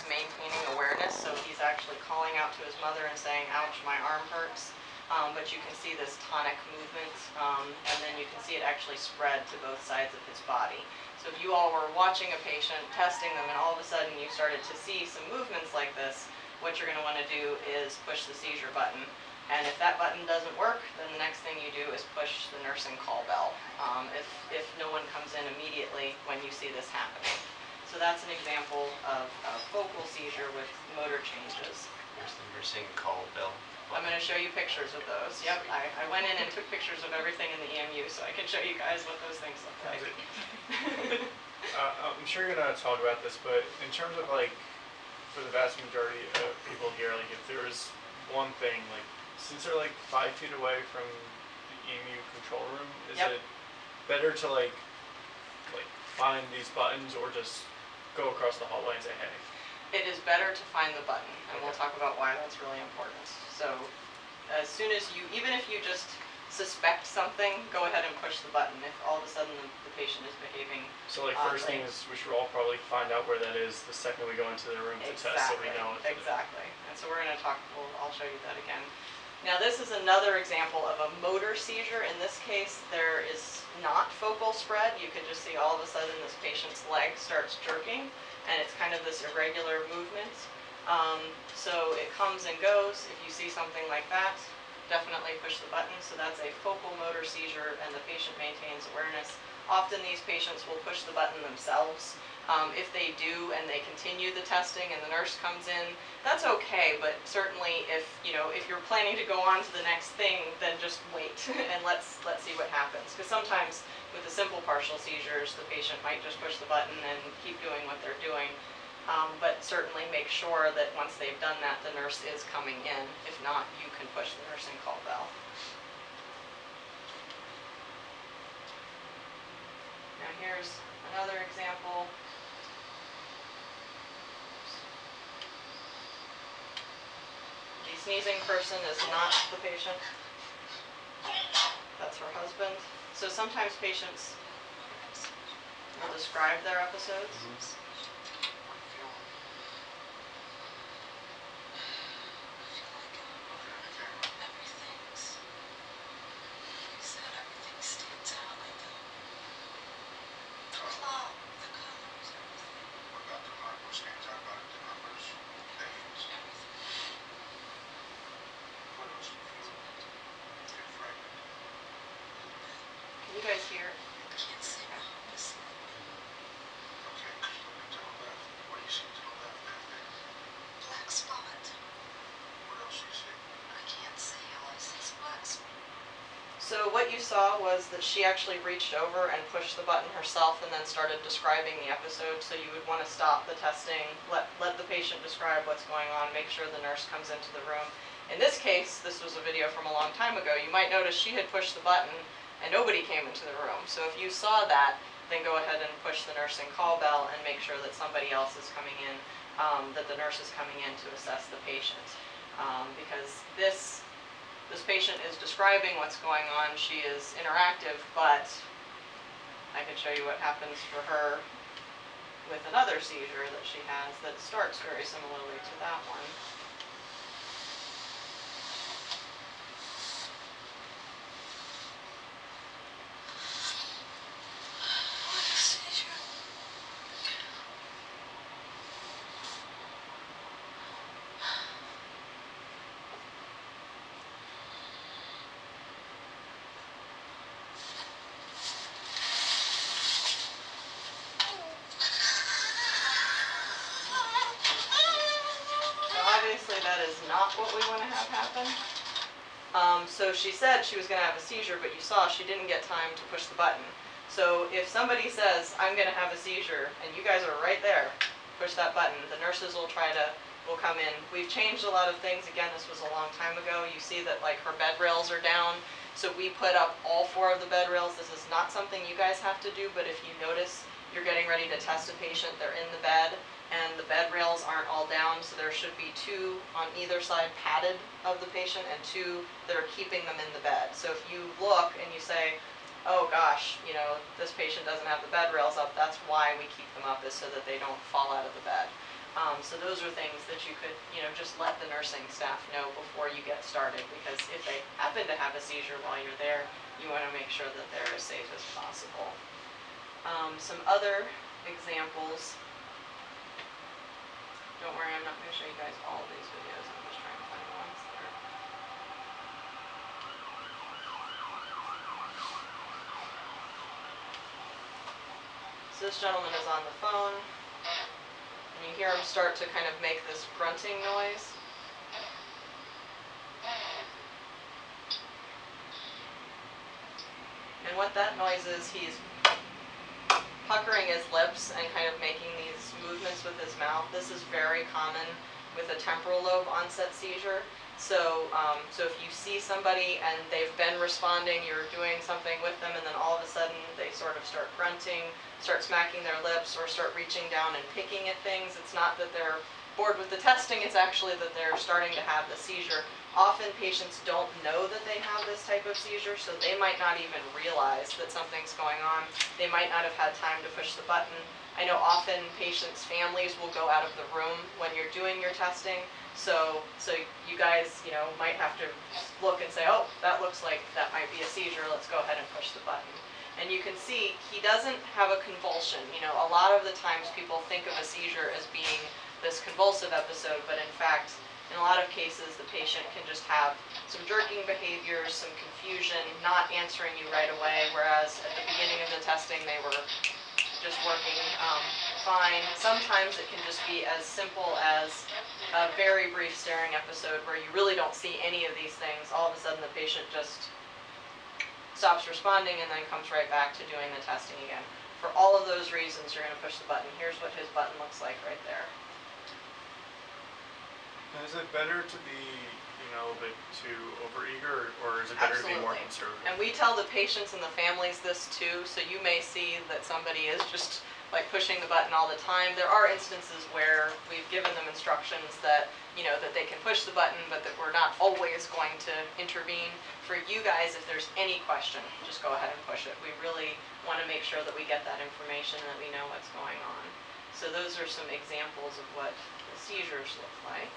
he's maintaining awareness, so he's actually calling out to his mother and saying, ouch, my arm hurts. But you can see this tonic movement, and then you can see it actually spread to both sides of his body. So if you all were watching a patient, testing them, and all of a sudden you started to see some movements like this, what you're going to want to do is push the seizure button. And if that button doesn't work, then the next thing you do is push the nursing call bell, if no one comes in immediately when you see this happening. So that's an example of a focal seizure with motor changes. There's the nursing call bell. I'm going to show you pictures of those. Yep, I went in and took pictures of everything in the EMU, so I can show you guys what those things look like. I'm sure you're going to talk about this, but in terms of like, for the vast majority of people here, like if there is one thing, like since they're like 5 feet away from the EMU control room, is it better to like find these buttons or just go across the hallway and say, hey? It is better to find the button, and we'll talk about why that's really important. So as soon as you, even if you just suspect something, go ahead and push the button if all of a sudden the patient is behaving so like first thing is we should all probably find out where that is the second we go into the room to test so we know it. Exactly. And so we're going to talk, I'll show you that again. Now this is another example of a motor seizure. In this case, there is not focal spread. You can just see all of a sudden this patient's leg starts jerking, and it's kind of this irregular movement. So it comes and goes. If you see something like that, definitely push the button. So that's a focal motor seizure, and the patient maintains awareness. Often these patients will push the button themselves. If they do and they continue the testing and the nurse comes in, that's okay, but certainly if you're planning to go on to the next thing, then just wait and let's see what happens. Because sometimes with the simple partial seizures, the patient might just push the button and keep doing what they're doing. But certainly make sure that once they've done that, the nurse is coming in. If not, you can push the nursing call bell. Now here's another example. The sneezing person is not the patient. That's her husband. So sometimes patients will describe their episodes. Can you guys hear? I can't see my opposite. Okay, look to the left. What do you see to the left there? Black spot. What else do you see? I can't see. All I see is black spot. So what you saw was that she actually reached over and pushed the button herself and then started describing the episode. So you would want to stop the testing, let the patient describe what's going on, make sure the nurse comes into the room. In this case, this was a video from a long time ago. You might notice she had pushed the button and nobody came into the room. So if you saw that, then go ahead and push the nursing call bell and make sure that somebody else is coming in, that the nurse is coming in to assess the patient. Because this patient is describing what's going on. She is interactive, but I can show you what happens for her with another seizure that she has that starts very similarly to that one. Obviously that is not what we want to have happen. So she said she was going to have a seizure, but you saw she didn't get time to push the button. So if somebody says, I'm going to have a seizure, and you guys are right there, push that button, the nurses will come in. We've changed a lot of things. Again, this was a long time ago. You see that like her bed rails are down. So we put up all 4 of the bed rails. This is not something you guys have to do, but if you notice you're getting ready to test a patient, they're in the bed, and the bed rails aren't all down, so there should be 2 on either side padded of the patient and 2 that are keeping them in the bed. So if you look and you say, oh gosh, this patient doesn't have the bed rails up, that's why we keep them up, is so that they don't fall out of the bed. So those are things that you could, just let the nursing staff know before you get started, because if they happen to have a seizure while you're there, you want to make sure that they're as safe as possible. Some other examples. Don't worry, I'm not going to show you guys all of these videos. I'm just trying to find the ones that are. So this gentleman is on the phone, and you hear him start to kind of make this grunting noise. And what that noise is, he's puckering his lips and kind of making these movements with his mouth. This is very common with a temporal lobe onset seizure. So if you see somebody and they've been responding, you're doing something with them, and then all of a sudden they sort of start grunting, start smacking their lips, or start reaching down and picking at things, it's not that they're bored with the testing, it's actually that they're starting to have the seizure. Often patients don't know that they have this type of seizure, so they might not even realize that something's going on. They might not have had time to push the button. I know often patients' families will go out of the room when you're doing your testing, so you guys, might have to look and say, oh, that looks like that might be a seizure, let's go ahead and push the button. And you can see he doesn't have a convulsion. A lot of the times people think of a seizure as being this convulsive episode, but in fact, in a lot of cases, the patient can just have some jerking behaviors, some confusion, not answering you right away, whereas at the beginning of the testing, they were just working fine. Sometimes it can just be as simple as a very brief staring episode where you really don't see any of these things. All of a sudden, the patient just stops responding and then comes right back to doing the testing again. For all of those reasons, you're going to push the button. Here's what his button looks like right there. And is it better to be, a bit too overeager, or is it better to be more conservative? And we tell the patients and the families this too, so you may see that somebody is just like pushing the button all the time. There are instances where we've given them instructions that, that they can push the button, but that we're not always going to intervene. For you guys, if there's any question, just go ahead and push it. We really want to make sure that we get that information and that we know what's going on. So those are some examples of what the seizures look like.